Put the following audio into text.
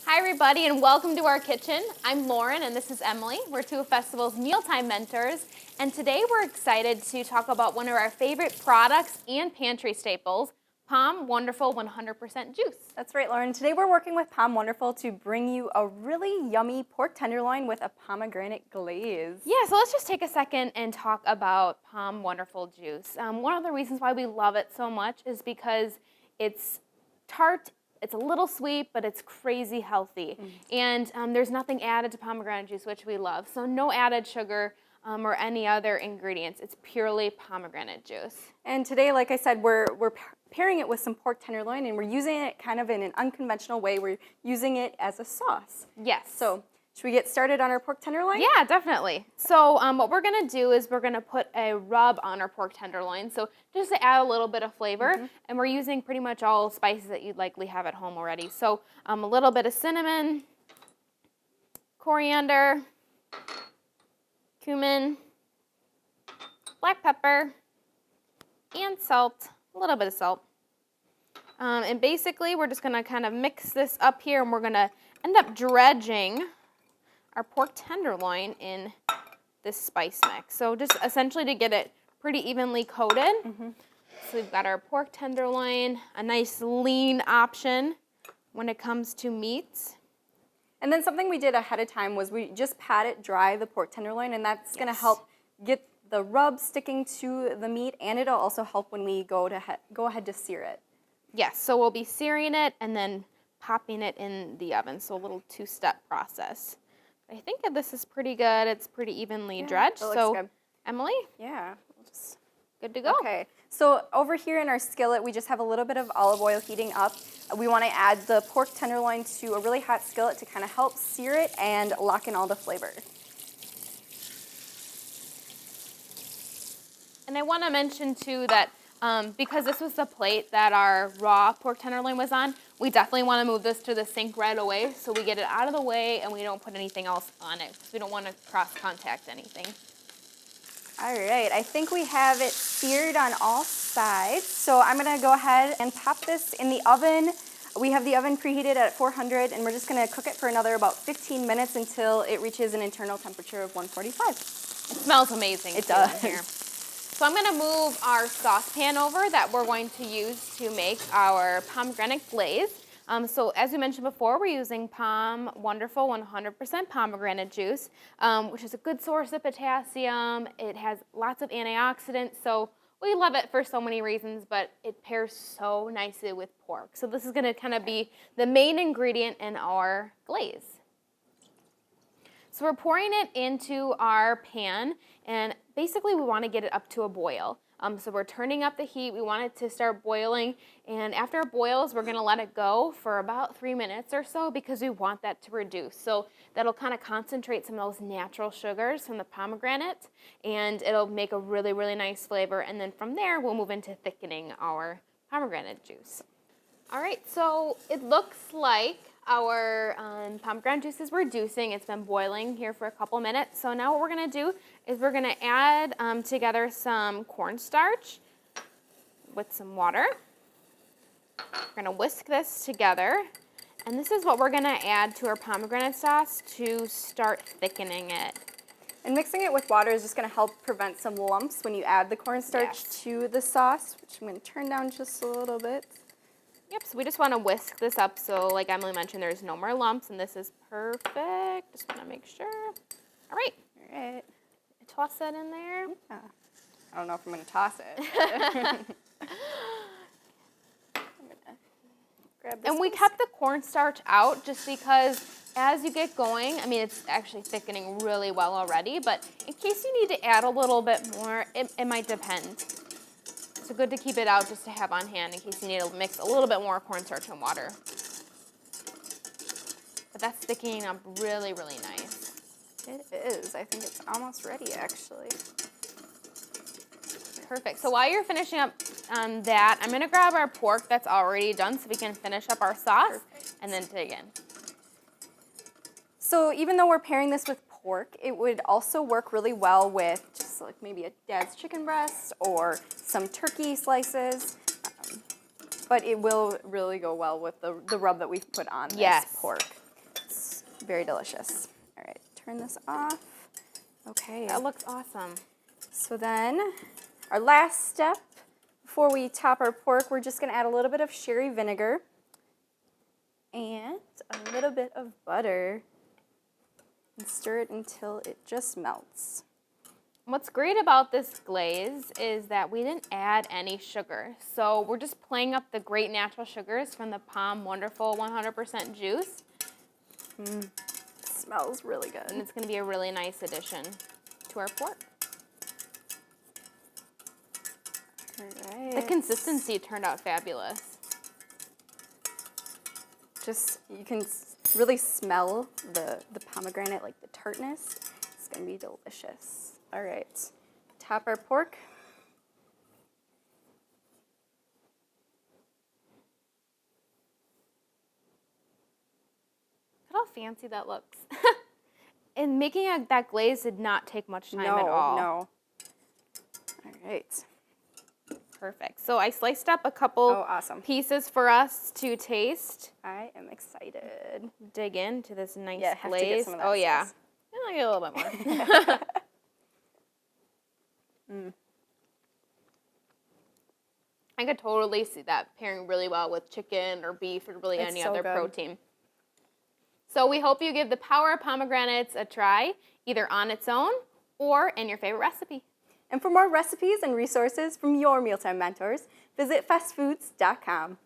Hi everybody and welcome to our kitchen. I'm Lauren and this is Emily. We're two of Festival's mealtime mentors, and today we're excited to talk about one of our favorite products and pantry staples, Pom Wonderful 100% Juice. That's right, Lauren. Today we're working with Pom Wonderful to bring you a really yummy pork tenderloin with a pomegranate glaze. Yeah, so let's just take a second and talk about Pom Wonderful Juice. One of the reasons why we love it so much is because it's tart. It's a little sweet, but it's crazy healthy. And there's nothing added to pomegranate juice, which we love. So no added sugar or any other ingredients. It's purely pomegranate juice. And today, like I said, we're pairing it with some pork tenderloin, and we're using it kind of in an unconventional way. We're using it as a sauce. Yes. So should we get started on our pork tenderloin? Yeah, definitely. So what we're going to do is we're going to put a rub on our pork tenderloin, so just to add a little bit of flavor. And we're using pretty much all spices that you'd likely have at home already. So a little bit of cinnamon, coriander, cumin, black pepper, and salt, a little bit of salt. And basically we're just going to kind of mix this up here, and we're going to end up dredging our pork tenderloin in this spice mix. So just essentially to get it pretty evenly coated. So we've got our pork tenderloin, a nice lean option when it comes to meats. And then something we did ahead of time was we just pat it dry, the pork tenderloin, and that's going to help get the rub sticking to the meat, and it'll also help when we go ahead to sear it. Yes, so we'll be searing it and then popping it in the oven, so a little two-step process. I think that this is pretty good. It's pretty evenly dredged. That looks so, good. Emily? Yeah. Good to go. Okay, so over here in our skillet, we just have a little bit of olive oil heating up. We want to add the pork tenderloin to a really hot skillet to kind of help sear it and lock in all the flavor. And I want to mention too that because this was the plate that our raw pork tenderloin was on, we definitely want to move this to the sink right away so we get it out of the way and we don't put anything else on it because we don't want to cross-contact anything. All right, I think we have it seared on all sides. So I'm going to go ahead and pop this in the oven. We have the oven preheated at 400, and we're just going to cook it for another about 15 minutes until it reaches an internal temperature of 145. It smells amazing. It does. Here. So I'm going to move our saucepan over that we're going to use to make our pomegranate glaze. So as we mentioned before, we're using Pom Wonderful 100% pomegranate juice, which is a good source of potassium. It has lots of antioxidants, so we love it for so many reasons, but it pairs so nicely with pork. So this is going to kind of be the main ingredient in our glaze. So we're pouring it into our pan, and basically we want to get it up to a boil. So we're turning up the heat. We want it to start boiling, and after it boils, we're going to let it go for about 3 minutes or so because we want that to reduce. So that'll kind of concentrate some of those natural sugars from the pomegranate, and it'll make a really, really nice flavor. And then from there, we'll move into thickening our pomegranate juice. All right, so it looks like our pomegranate juice is reducing. It's been boiling here for a couple minutes. So now what we're going to do is we're going to add together some cornstarch with some water. We're going to whisk this together. And this is what we're going to add to our pomegranate sauce to start thickening it. And mixing it with water is just going to help prevent some lumps when you add the cornstarch to the sauce, which I'm going to turn down just a little bit. Yep, so we just want to whisk this up so, like Emily mentioned, there's no more lumps, and this is perfect. Just want to make sure. All right. All right. Toss that in there. Yeah. I don't know if I'm going to toss it. Grab this and we kept the cornstarch out just because as you get going, I mean, it's actually thickening really well already, but in case you need to add a little bit more, it might depend. So good to keep it out just to have on hand in case you need to mix a little bit more cornstarch and water. But that's thickening up really, really nice. It is. I think it's almost ready, actually. Perfect. So while you're finishing up that, I'm going to grab our pork that's already done so we can finish up our sauce and then dig in. So even though we're pairing this with pork, it would also work really well with just like maybe a dad's chicken breast or some turkey slices. But it will really go well with the rub that we've put on this pork. It's very delicious. All right, turn this off. Okay. That looks awesome. So then, our last step before we top our pork, we're just gonna add a little bit of sherry vinegar and a little bit of butter and stir it until it just melts. What's great about this glaze is that we didn't add any sugar. So we're just playing up the great natural sugars from the Pom Wonderful 100% juice. It smells really good. And it's gonna be a really nice addition to our pork. All right. The consistency turned out fabulous. Just, you can really smell the pomegranate, like the tartness. It's gonna be delicious. All right, top our pork. Look how fancy that looks. And making that glaze did not take much time at all. No. All right. Perfect. So I sliced up a couple awesome. pieces for us to taste. I am excited. Dig into this nice Have glaze. to get some of that yeah. sauce. I'll get a little bit more. I could totally see that pairing really well with chicken or beef or really any so other good. protein. So we hope you give the power of pomegranates a try, either on its own or in your favorite recipe. And for more recipes and resources from your mealtime mentors, visit fastfoods.com.